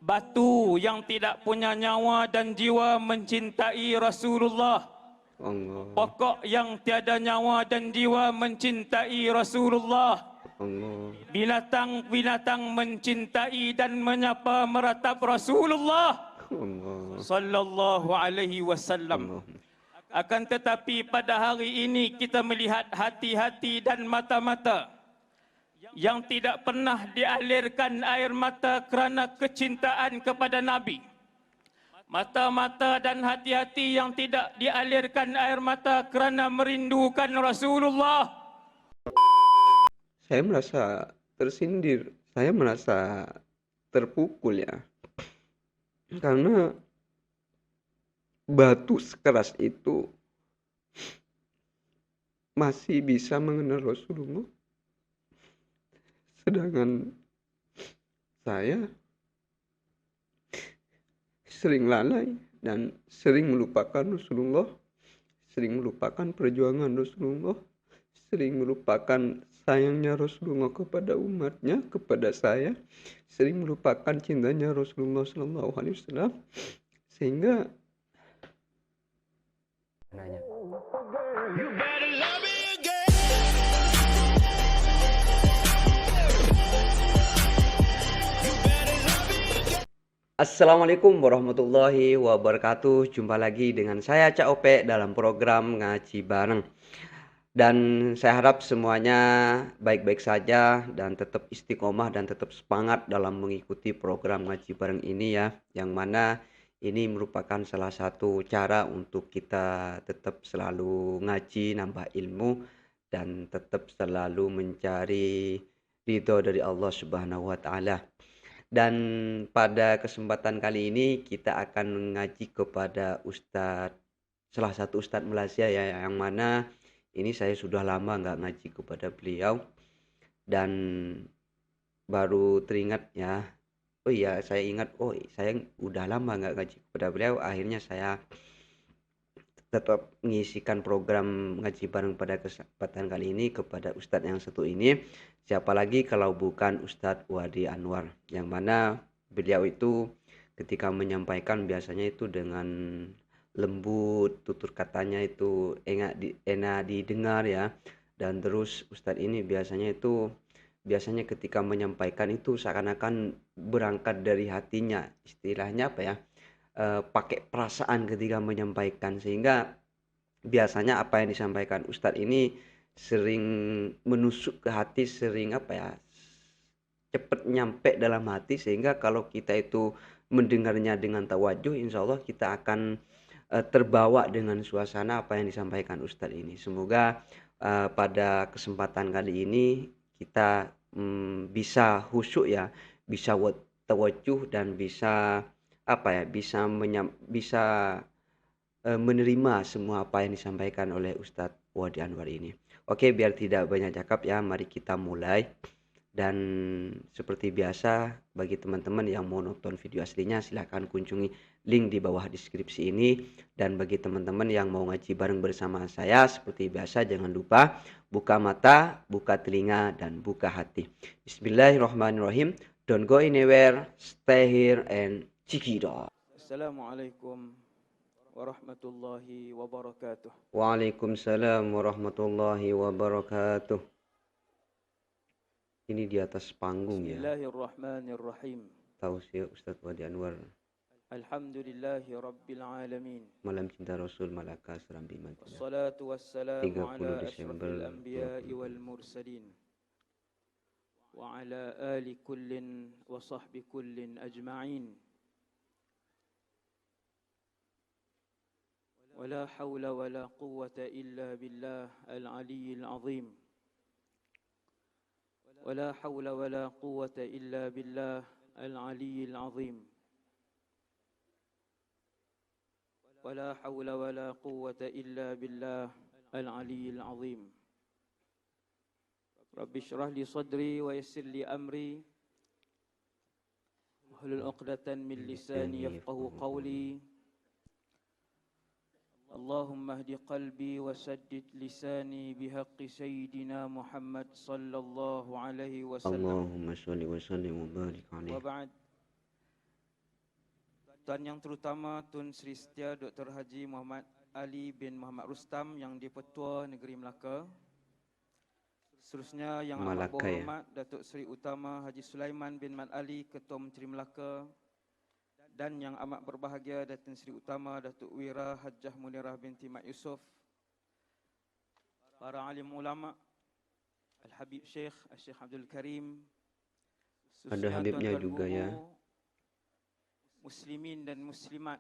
batu yang tidak punya nyawa dan jiwa mencintai Rasulullah. Allah. Pokok yang tiada nyawa dan jiwa mencintai Rasulullah. Allah. Binatang-binatang mencintai dan menyapa meratap Rasulullah Allah. sallallahu alaihi wasallam. Allah. Akan tetapi pada hari ini kita melihat hati-hati dan mata-mata yang tidak pernah dialirkan air mata kerana kecintaan kepada Nabi. Mata-mata dan hati-hati yang tidak dialirkan air mata kerana merindukan Rasulullah. Saya merasa tersindir, saya merasa terpukul ya. Karena batu sekeras itu masih bisa mengenal Rasulullah. Sedangkan saya sering lalai dan sering melupakan Rasulullah, sering melupakan perjuangan Rasulullah, sering melupakan sayangnya Rasulullah kepada umatnya, kepada saya, sering melupakan cintanya Rasulullah SAW, sehingga nanya. Assalamualaikum warahmatullahi wabarakatuh. Jumpa lagi dengan saya Cak Ope dalam program Ngaji Bareng. Dan saya harap semuanya baik-baik saja dan tetap istiqomah dan tetap semangat dalam mengikuti program Ngaji Bareng ini ya. Yang mana ini merupakan salah satu cara untuk kita tetap selalu ngaji, nambah ilmu, dan tetap selalu mencari ridho dari Allah Subhanahu wa Ta'ala. Dan pada kesempatan kali ini kita akan mengaji kepada salah satu Ustadz Malaysia ya, yang mana ini saya sudah lama nggak ngaji kepada beliau dan baru teringat ya. Oh iya, saya ingat, saya udah lama nggak ngaji kepada beliau. Akhirnya saya tetap mengisikan program ngaji bareng pada kesempatan kali ini kepada Ustadz yang satu ini. Siapa lagi kalau bukan Ustadz Wadi Anwar, yang mana beliau itu ketika menyampaikan biasanya itu dengan lembut, tutur katanya itu enak didengar ya. Dan terus Ustadz ini biasanya ketika menyampaikan itu seakan-akan berangkat dari hatinya, istilahnya apa ya, pakai perasaan ketika menyampaikan, sehingga biasanya apa yang disampaikan Ustadz ini sering menusuk ke hati, sering cepat nyampe dalam hati, sehingga kalau kita itu mendengarnya dengan tawajuh, insya Allah kita akan terbawa dengan suasana apa yang disampaikan Ustadz ini. Semoga pada kesempatan kali ini kita bisa khusyuk ya, bisa tawajuh dan bisa menerima semua apa yang disampaikan oleh Ustadz Wadi Anwar ini. Oke, biar tidak banyak cakap ya, mari kita mulai. Dan seperti biasa, bagi teman-teman yang mau nonton video aslinya, silahkan kunjungi link di bawah deskripsi ini. Dan bagi teman-teman yang mau ngaji bareng bersama saya, seperti biasa jangan lupa buka mata, buka telinga, dan buka hati. Bismillahirrahmanirrahim. Don't go anywhere, stay here and check it out. Assalamualaikum warahmatullahi wabarakatuh. Waalaikumsalam warahmatullahi wabarakatuh. Ini di atas panggung ya. Bismillahirrahmanirrahim. Tausiah Ustadz Wadi Anwar. Alhamdulillahi rabbil alamin. Malam Cinta Rasul Malaka Serambi Madinah. Wassalatu wassalamu ala 30 Desember asyrafil anbiya'i wal mursalin. Wa ala ali kullin wa sahbi kullin ajma'in. ولا حول ولا قوة إلا بالله العلي العظيم ولا حول ولا قوة إلا بالله العلي العظيم ولا حول ولا قوة إلا بالله العلي العظيم رب اشرح لي صدري ويسر لي أمري واحلل عقدة من لساني يفقهوا قولي اللهم اهد قلبي وسدد لساني بحق سيدنا محمد صلى الله عليه وسلم. اللهم صل وسلم وبارك عليه. وبعد Tuan Yang Terutama Tun Sri Setia Dr. Haji Muhammad Ali bin Muhammad Rustam Yang di-Pertua Negeri Melaka. Seterusnya Yang amat Malaka ya. berhormat Datuk Seri Utama Haji Sulaiman bin Mat Ali, Ketua Menteri Melaka. Dan yang amat berbahagia Datuk Seri Utama Datuk Wira Hajjah Munirah binti Mat Yusof, para alim ulama, Al-Habib Syekh Al-Syekh Abdul Karim, Ada Habibnya juga ya. Muslimin dan muslimat,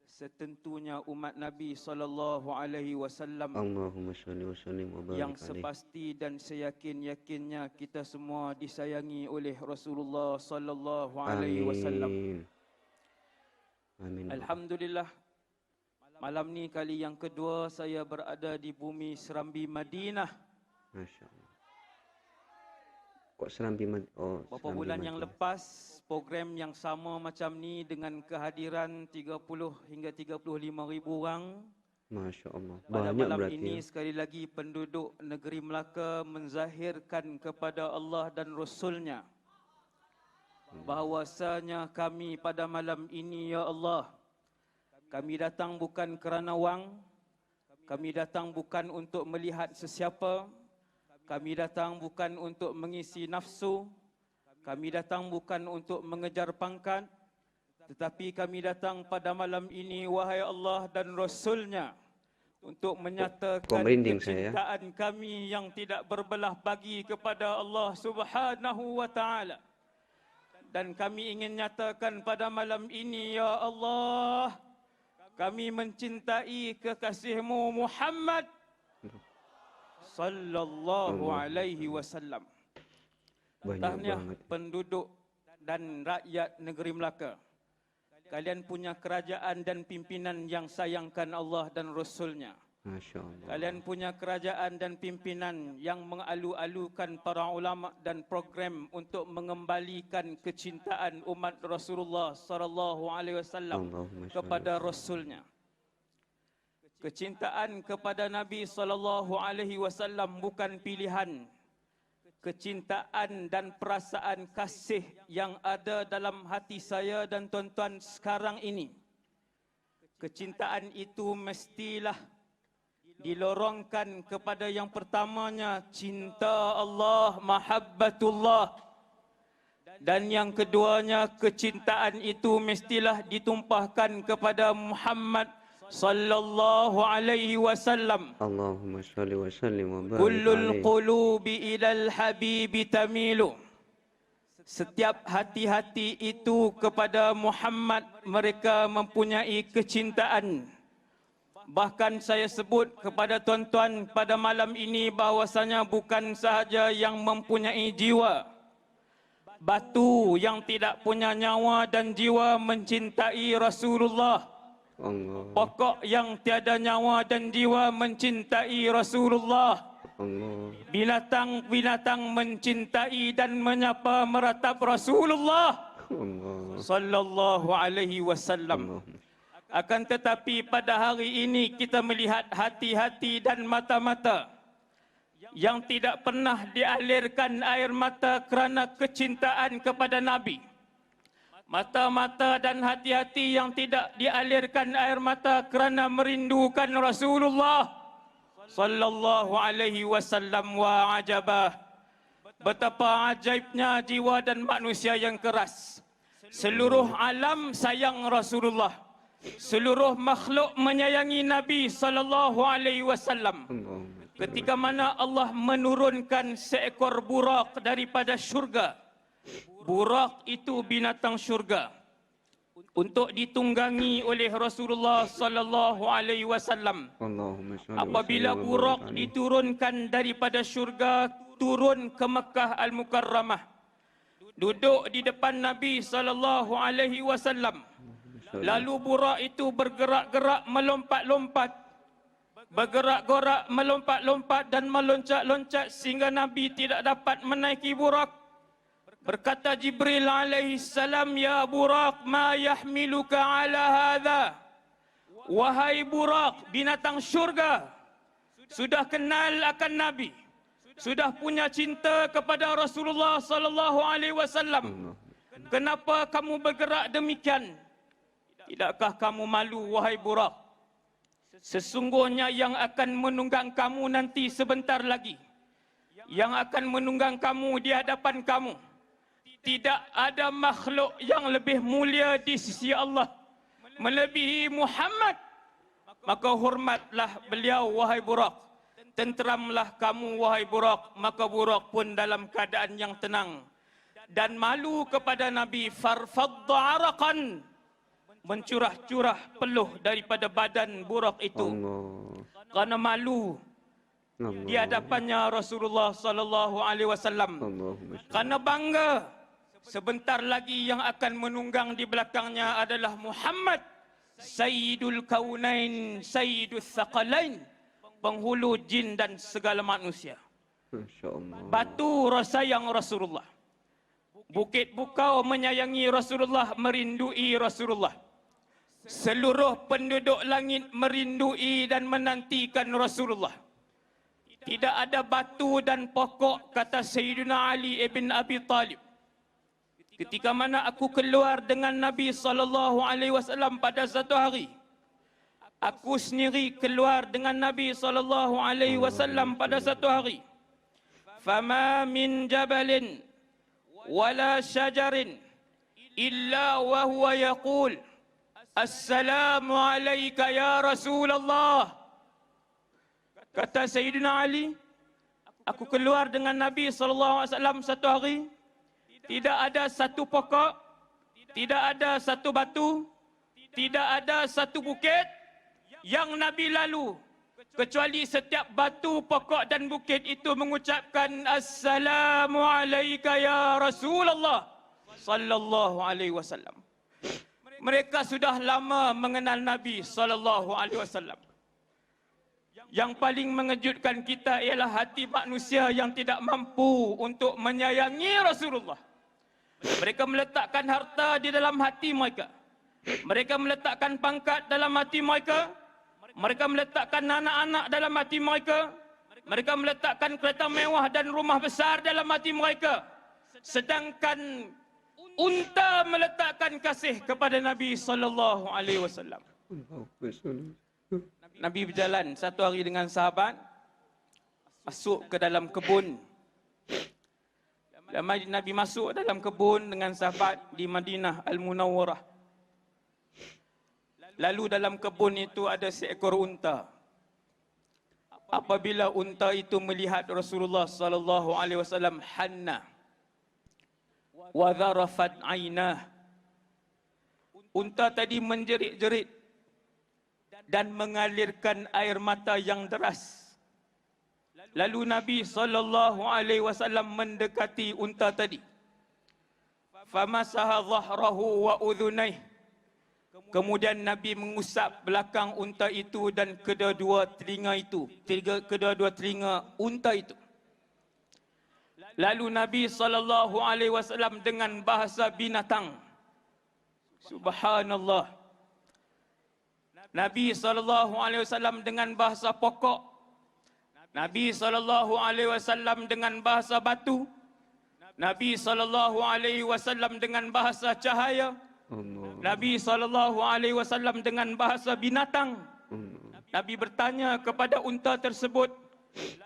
setentunya umat Nabi sallallahu alaihi wasallam Allahumma shalli wa sallim wa barik yang alaihi. sepasti dan seyakin-yakinnya kita semua disayangi oleh Rasulullah sallallahu alaihi wasallam. Amin. Amin. Alhamdulillah, malam ni kali yang kedua saya berada di bumi Serambi Madinah. Masya Allah. Kok Serambi oh, Beberapa Serambi bulan yang Madinah. lepas, program yang sama macam ni dengan kehadiran 30 hingga 35 ribu orang. Masya Allah. Pada Banyak malam berarti ini ya. sekali lagi penduduk negeri Melaka menzahirkan kepada Allah dan Rasulnya bahawasanya kami pada malam ini, ya Allah, kami datang bukan kerana wang, kami datang bukan untuk melihat sesiapa, kami datang bukan untuk mengisi nafsu, kami datang bukan untuk mengejar pangkat, tetapi kami datang pada malam ini, wahai Allah dan Rasulnya, untuk menyatakan merinding saya ya. kecintaan kami yang tidak berbelah bagi kepada Allah Subhanahu wa Ta'ala. Dan kami ingin nyatakan pada malam ini, ya Allah, kami mencintai kekasihmu Muhammad sallallahu alaihi wasallam. Banyak Tahniah banget. penduduk dan rakyat negeri Melaka. Kalian punya kerajaan dan pimpinan yang sayangkan Allah dan Rasulnya. Masya Allah. Kalian punya kerajaan dan pimpinan yang mengalu-alukan para ulama dan program untuk mengembalikan kecintaan umat Rasulullah sallallahu alaihi wasallam Allahumma shalli kepada wa sallim. Rasulnya. Kecintaan kepada Nabi sallallahu alaihi wasallam bukan pilihan. Kecintaan dan perasaan kasih yang ada dalam hati saya dan tuan-tuan sekarang ini, kecintaan itu mestilah dilorongkan kepada yang pertamanya cinta Allah, mahabbatullah, dan yang keduanya kecintaan itu mestilah ditumpahkan kepada Muhammad sallallahu alaihi wasallam. Allahumma shalli wa sallim wa barik Kullul alaihi. qulubi ilal habibi tamilu. Setiap hati-hati itu kepada Muhammad mereka mempunyai kecintaan. Bahkan saya sebut kepada tuan-tuan pada malam ini bahawasanya bukan sahaja yang mempunyai jiwa, batu yang tidak punya nyawa dan jiwa mencintai Rasulullah. Allah. Pokok yang tiada nyawa dan jiwa mencintai Rasulullah. Allah. Binatang-binatang mencintai dan menyapa meratap Rasulullah Allah. sallallahu alaihi wasallam. Allah. Akan tetapi pada hari ini kita melihat hati-hati dan mata-mata yang tidak pernah dialirkan air mata kerana kecintaan kepada Nabi. Mata-mata dan hati-hati yang tidak dialirkan air mata kerana merindukan Rasulullah sallallahu alaihi wasallam. Wa ajabah, betapa ajaibnya jiwa dan manusia yang keras. Seluruh alam sayang Rasulullah. Seluruh makhluk menyayangi Nabi sallallahu alaihi wasallam. Allahumma Ketika mana Allah menurunkan seekor burak daripada syurga. Burak itu binatang syurga, untuk ditunggangi oleh Rasulullah sallallahu alaihi wasallam. Allahumma shalli wa Apabila sallim wa burak barik alaihi. diturunkan daripada syurga turun ke Mekah Al-Mukarramah, duduk di depan Nabi sallallahu alaihi wasallam. Lalu burak itu bergerak-gerak melompat-lompat, bergerak-gerak melompat-lompat dan meloncat-loncat sehingga Nabi tidak dapat menaiki burak. Berkata Jibril alaihi salam, ya burak, ma yahmiluka ala hadha. Wahai burak, binatang syurga, sudah kenal akan Nabi, sudah punya cinta kepada Rasulullah sallallahu alaihi wasallam. Kenapa kamu bergerak demikian? Tidakkah kamu malu, wahai Buraq? Sesungguhnya yang akan menunggang kamu nanti sebentar lagi, yang akan menunggang kamu di hadapan kamu, tidak ada makhluk yang lebih mulia di sisi Allah melebihi Muhammad. Maka hormatlah beliau, wahai Buraq. Tenteramlah kamu, wahai Buraq. Maka Buraq pun dalam keadaan yang tenang dan malu kepada Nabi. Farfadda araqan, mencurah-curah peluh daripada badan Buraq itu. Allah. Karena malu di hadapannya Rasulullah sallallahu alaihi wasallam. Allahumma sholli. Karena bangga sebentar lagi yang akan menunggang di belakangnya adalah Muhammad, Sayyidul Kaunain, Sayyidul Thaqalain, penghulu jin dan segala manusia. Masya Allah. Batu sayang Rasulullah, bukit bukau menyayangi Rasulullah, merindui Rasulullah. Seluruh penduduk langit merindui dan menantikan Rasulullah. Tidak ada batu dan pokok, kata Sayyidina Ali ibn Abi Talib, ketika mana aku keluar dengan Nabi SAW pada satu hari, aku sendiri keluar dengan Nabi SAW pada satu hari. Fama min jabalin wala syajarin illa wa huwa yaqul assalamu alayka ya Rasulullah. Kata Sayyidina Ali, aku keluar dengan Nabi SAW satu hari, tidak ada satu pokok, tidak ada satu batu, tidak ada satu bukit yang Nabi lalu, kecuali setiap batu, pokok dan bukit itu mengucapkan assalamu alayka ya Rasulullah sallallahu alaihi wasallam. Mereka sudah lama mengenal Nabi sallallahu alaihi wasallam. Yang paling mengejutkan kita ialah hati manusia yang tidak mampu untuk menyayangi Rasulullah. Mereka meletakkan harta di dalam hati mereka. Mereka meletakkan pangkat dalam hati mereka. Mereka meletakkan anak-anak dalam hati mereka. Mereka meletakkan kereta mewah dan rumah besar dalam hati mereka. Sedangkan unta meletakkan kasih kepada Nabi sallallahu alaihi wasallam. Nabi berjalan satu hari dengan sahabat, masuk ke dalam kebun. Nabi masuk dalam kebun dengan sahabat di Madinah Al-Munawwarah. Lalu dalam kebun itu ada seekor unta. Apabila unta itu melihat Rasulullah sallallahu alaihi wasallam, hanna wa dharafat ainah. Unta tadi menjerit-jerit dan mengalirkan air mata yang deras. Lalu Nabi sallallahu alaihi wasallam mendekati unta tadi. Famasaha dhahrahu wa udhunaih. Kemudian Nabi mengusap belakang unta itu dan kedua-dua telinga unta itu. Lalu Nabi sallallahu alaihi wasallam dengan bahasa binatang, subhanallah, Nabi SAW dengan bahasa pokok, Nabi SAW dengan bahasa batu, Nabi SAW dengan bahasa cahaya, Nabi SAW dengan bahasa binatang. Nabi bertanya kepada unta tersebut,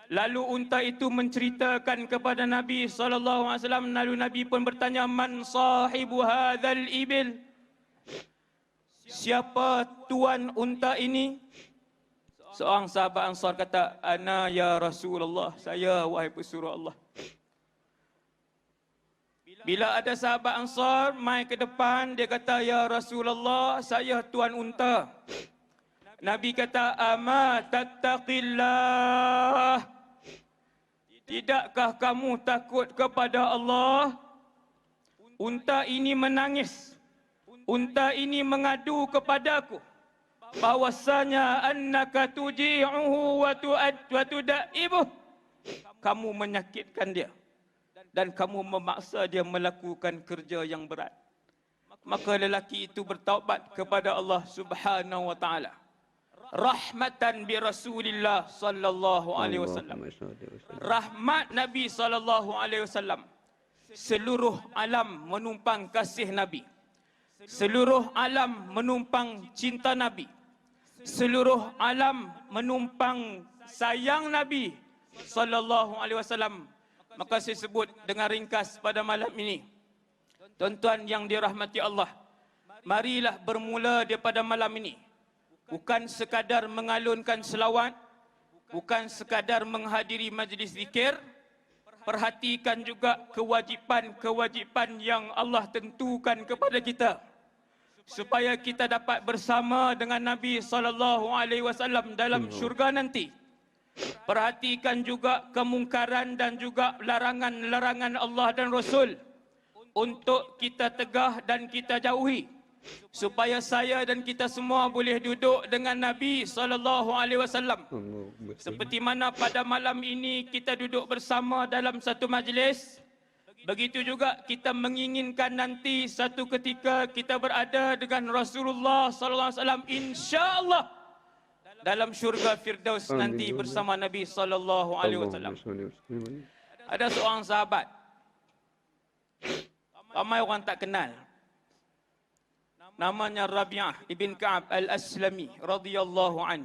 lalu unta itu menceritakan kepada Nabi SAW. Lalu Nabi pun bertanya, man sahibu hadzal ibil? Siapa tuan unta ini? Seorang sahabat Ansar kata, ana ya Rasulullah, saya wahai pesuruh Allah. Bila ada sahabat Ansar mai ke depan, dia kata, ya Rasulullah, saya tuan unta. Nabi kata, ama tattaqillah, tidakkah kamu takut kepada Allah? Unta ini menangis. Unta ini mengadu kepadaku bahwasanya annaka tuji'uhu wa tudaibuh. Kamu menyakitkan dia dan kamu memaksa dia melakukan kerja yang berat. Maka lelaki itu bertaubat kepada Allah Subhanahu wa taala, rahmatan bi Rasulillah sallallahu alaihi wasallam. Rahmat Nabi sallallahu alaihi wasallam. Seluruh alam menumpang kasih Nabi. Seluruh alam menumpang cinta Nabi. Seluruh alam menumpang sayang Nabi sallallahu alaihi wasallam. Maka saya sebut dengan ringkas pada malam ini. Tuan-tuan yang dirahmati Allah, marilah bermula daripada malam ini. Bukan sekadar mengalunkan selawat, bukan sekadar menghadiri majlis zikir, perhatikan juga kewajipan-kewajipan yang Allah tentukan kepada kita, supaya kita dapat bersama dengan Nabi sallallahu alaihi wasallam dalam syurga nanti. Perhatikan juga kemungkaran dan juga larangan-larangan Allah dan Rasul untuk kita tegah dan kita jauhi, supaya saya dan kita semua boleh duduk dengan Nabi sallallahu alaihi wasallam. Seperti mana pada malam ini kita duduk bersama dalam satu majlis, begitu juga kita menginginkan nanti satu ketika kita berada dengan Rasulullah sallallahu alaihi wasallam, insya-Allah dalam syurga Firdaus nanti bersama Nabi sallallahu alaihi wasallam. Ada seorang sahabat, ramai orang tak kenal, namanya Rabi'ah ibn Ka'ab al-Aslami radhiyallahu an.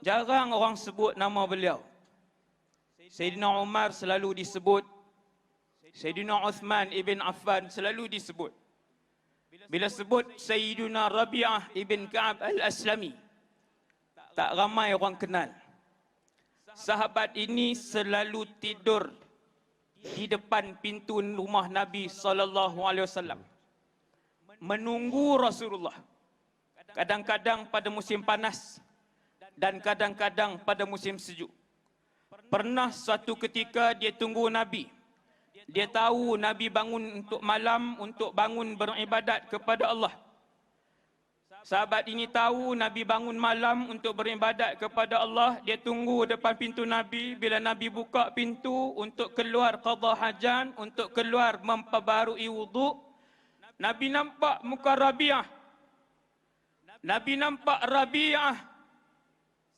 Jarang orang sebut nama beliau. Sayyidina Umar selalu disebut, Sayyidina Uthman ibn Affan selalu disebut. Bila sebut Sayyidina Rabi'ah ibn Ka'ab al-Aslami, tak ramai orang kenal. Sahabat ini selalu tidur di depan pintu rumah Nabi sallallahu alaihi wasallam, menunggu Rasulullah. Kadang-kadang pada musim panas dan kadang-kadang pada musim sejuk. Pernah suatu ketika dia tunggu Nabi. Dia tahu Nabi bangun untuk malam, untuk bangun beribadat kepada Allah. Sahabat ini tahu Nabi bangun malam untuk beribadat kepada Allah. Dia tunggu depan pintu Nabi. Bila Nabi buka pintu untuk keluar qada hajat, untuk keluar memperbarui wuduk, Nabi nampak muka Rabi'ah. Nabi nampak Rabi'ah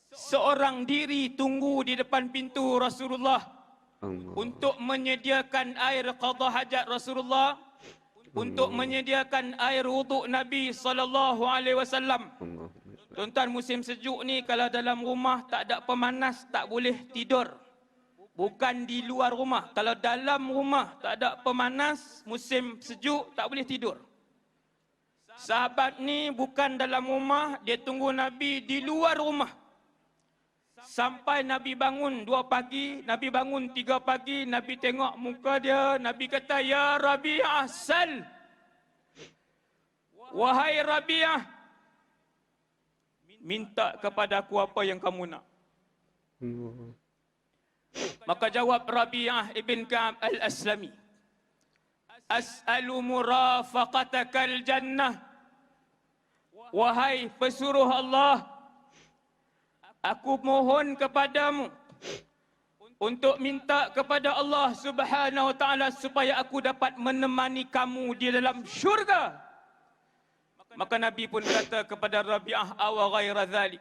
seorang diri tunggu di depan pintu Rasulullah untuk menyediakan air qada hajat Rasulullah, untuk menyediakan air wuduk Nabi sallallahu alaihi wasallam. Tuan-tuan, musim sejuk ni kalau dalam rumah tak ada pemanas tak boleh tidur. Bukan di luar rumah. Kalau dalam rumah tak ada pemanas, musim sejuk tak boleh tidur. Sahabat ni bukan dalam rumah, dia tunggu Nabi di luar rumah. Sampai Nabi bangun 2 pagi, Nabi bangun 3 pagi, Nabi tengok muka dia, Nabi kata, "Ya Rabi'ah, sal." Wahai Rabi'ah, minta kepada aku apa yang kamu nak. Maka jawab Rabi'ah ibn Ka'ab al-Aslami, "As'alu murafaqatakal jannah." Wahai pesuruh Allah, aku mohon kepadamu untuk minta kepada Allah Subhanahu wa taala supaya aku dapat menemani kamu di dalam syurga. Maka Nabi pun kata kepada Rabi'ah, "Awa ghaira dzalik."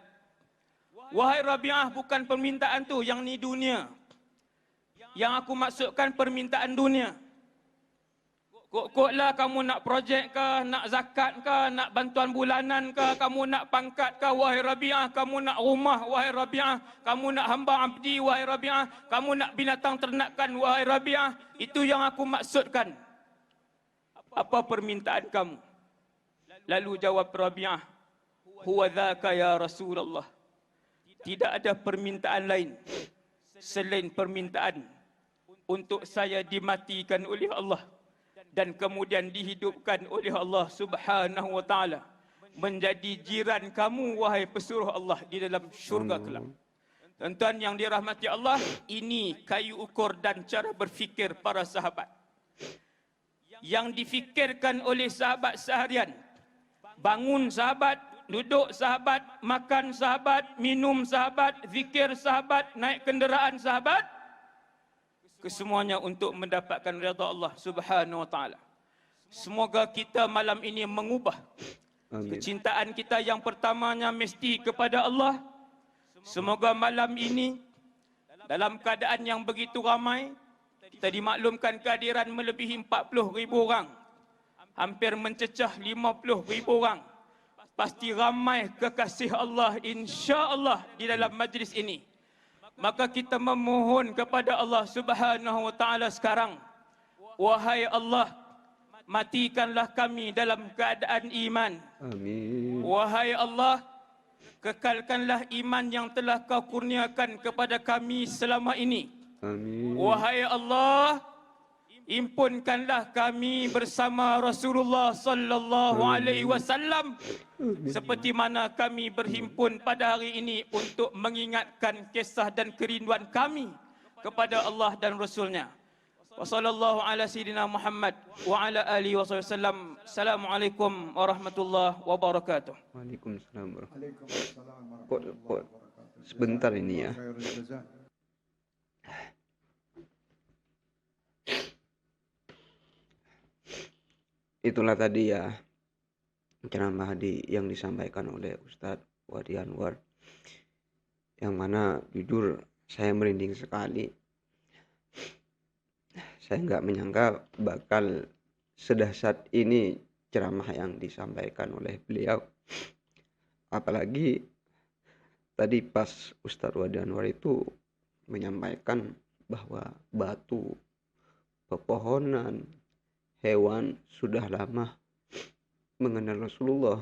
Wahai Rabi'ah, bukan permintaan tu yang ni dunia. Yang aku maksudkan permintaan dunia. Kok-koklah kamu nak projek ke, nak zakat ke, nak bantuan bulanan ke, kamu nak pangkat ke, wahai Rabi'ah, kamu nak rumah, wahai Rabi'ah, kamu nak hamba abdi, wahai Rabi'ah, kamu nak binatang ternakan, wahai Rabi'ah, itu yang aku maksudkan. Apa permintaan kamu? Lalu jawab Rabi'ah, "Huwa dzaka ya Rasulullah." Tidak ada permintaan lain selain permintaan untuk saya dimatikan oleh Allah dan kemudian dihidupkan oleh Allah Subhanahu wa taala menjadi jiran kamu, wahai pesuruh Allah, di dalam syurga kelak. Tuan-tuan yang dirahmati Allah, ini kayu ukur dan cara berfikir para sahabat. Yang difikirkan oleh sahabat seharian, bangun sahabat, duduk sahabat, makan sahabat, minum sahabat, zikir sahabat, naik kenderaan sahabat, kesemuanya untuk mendapatkan redha Allah Subhanahu wa taala. Semoga kita malam ini mengubah kecintaan kita yang pertamanya mesti kepada Allah. Semoga malam ini dalam keadaan yang begitu ramai, kita dimaklumkan kehadiran melebihi 40,000 orang. hampir mencecah 50,000 orang. Pasti ramai kekasih Allah insya-Allah di dalam majlis ini. Maka kita memohon kepada Allah Subhanahu wa taala sekarang, wahai Allah, matikanlah kami dalam keadaan iman. Amin. Wahai Allah, kekalkanlah iman yang telah Kau kurniakan kepada kami selama ini. Amin. Wahai Allah, impunkanlah kami bersama Rasulullah sallallahu alaihi wasallam seperti mana kami berhimpun pada hari ini untuk mengingatkan kisah dan kerinduan kami kepada Allah dan Rasulnya. Wa sallallahu ala sayyidina Muhammad wa ala alihi wasallam. Assalamualaikum warahmatullahi wabarakatuh. Waalaikumsalam warahmatullahi Waalaikumsalam Kok warahmatullahi wabarakatuh. sebentar ini ya. Khairul jazaa. Itulah tadi ya ceramah yang disampaikan oleh Ustadz Wadi Anwar, yang mana jujur saya merinding sekali. Saya nggak menyangka bakal sedahsyat ini ceramah yang disampaikan oleh beliau. Apalagi tadi pas Ustadz Wadi Anwar itu menyampaikan bahwa batu, pepohonan, hewan sudah lama mengenal Rasulullah,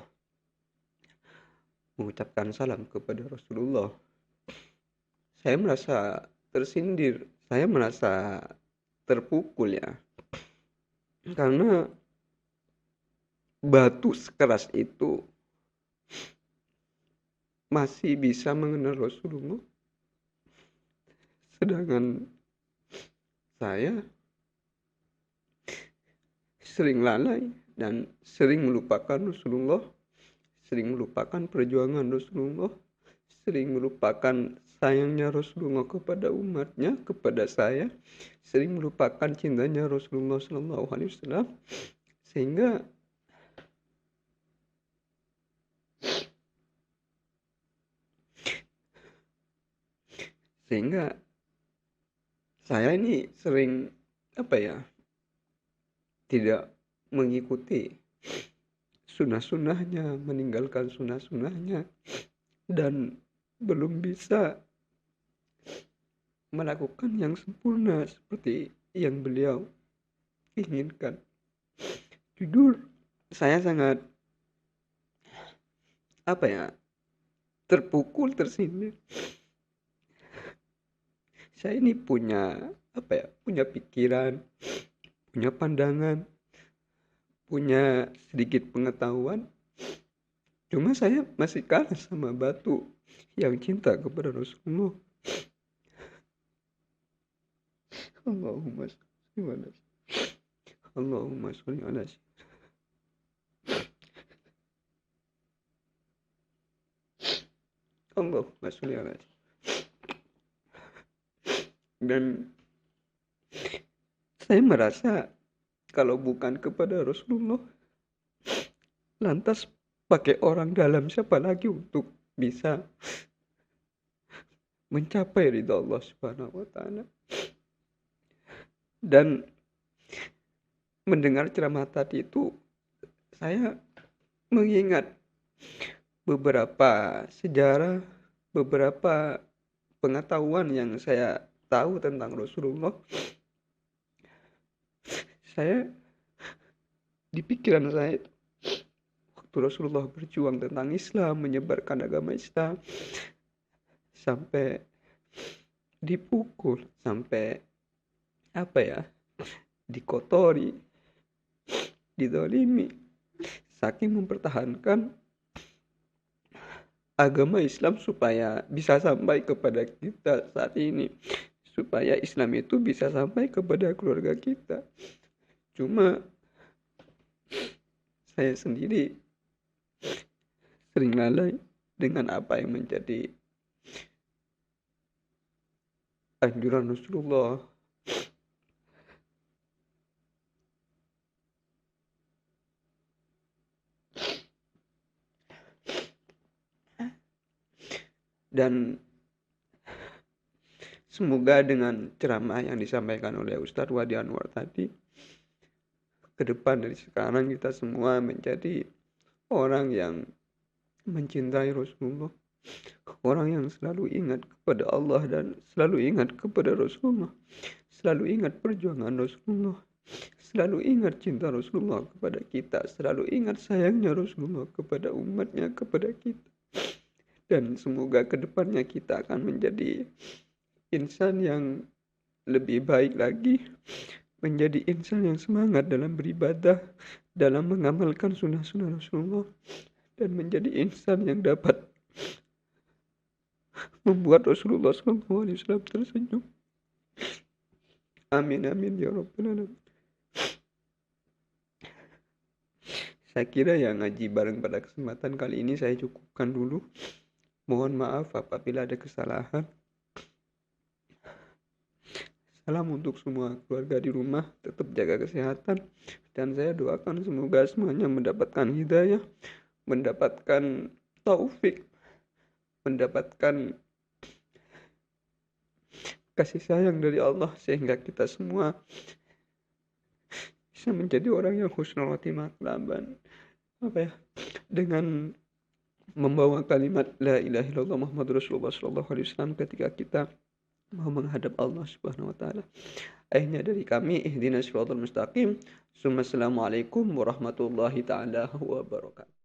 mengucapkan salam kepada Rasulullah. Saya merasa tersindir, saya merasa terpukul ya, karena batu sekeras itu masih bisa mengenal Rasulullah, sedangkan saya sering lalai dan sering melupakan Rasulullah, sering melupakan perjuangan Rasulullah, sering melupakan sayangnya Rasulullah kepada umatnya, kepada saya, sering melupakan cintanya Rasulullah SAW, sehingga saya ini sering tidak mengikuti sunnah-sunnahnya, meninggalkan sunnah-sunnahnya, dan belum bisa melakukan yang sempurna seperti yang beliau inginkan. Jujur, saya sangat terpukul, tersindir. Saya ini punya pikiran, punya pandangan, punya sedikit pengetahuan. Cuma saya masih kalah sama batu yang cinta kepada Rasulullah. Allahumma sholli ala sayyidina. Allahumma sholli ala sayyidina. Allahumma sholli ala sayyidina. Dan saya merasa kalau bukan kepada Rasulullah, lantas pakai orang dalam siapa lagi untuk bisa mencapai ridha Allah Subhanahu wa taala. Dan mendengar ceramah tadi itu, saya mengingat beberapa sejarah, beberapa pengetahuan yang saya tahu tentang Rasulullah. Saya, di pikiran saya, waktu Rasulullah berjuang tentang Islam, menyebarkan agama Islam, sampai dipukul, sampai dikotori, dizalimi, saking mempertahankan agama Islam supaya bisa sampai kepada kita saat ini, supaya Islam itu bisa sampai kepada keluarga kita. Cuma saya sendiri sering lalai dengan apa yang menjadi anjuran Rasulullah. Dan semoga dengan ceramah yang disampaikan oleh Ustadz Wadi Anwar tadi, ke depan dari sekarang kita semua menjadi orang yang mencintai Rasulullah, orang yang selalu ingat kepada Allah dan selalu ingat kepada Rasulullah, selalu ingat perjuangan Rasulullah, selalu ingat cinta Rasulullah kepada kita, selalu ingat sayangnya Rasulullah kepada umatnya, kepada kita. Dan semoga kedepannya kita akan menjadi insan yang lebih baik lagi, menjadi insan yang semangat dalam beribadah, dalam mengamalkan sunnah-sunnah Rasulullah, dan menjadi insan yang dapat membuat Rasulullah SAW tersenyum. Amin amin ya rabbal alamin. Saya kira yang ngaji bareng pada kesempatan kali ini saya cukupkan dulu. Mohon maaf apabila ada kesalahan. Salam untuk semua keluarga di rumah, tetap jaga kesehatan. Dan saya doakan semoga semuanya mendapatkan hidayah, mendapatkan taufik, mendapatkan kasih sayang dari Allah, sehingga kita semua bisa menjadi orang yang husnul khotimah dengan membawa kalimat la ilaha illallah Muhammadur Rasulullah sallallahu alaihi wasallam ketika kita mau menghadap Allah Subhanahu wa taala. Akhirnya dari kami, ihdinas siratal mustaqim. Assalamualaikum warahmatullahi taala wabarakatuh.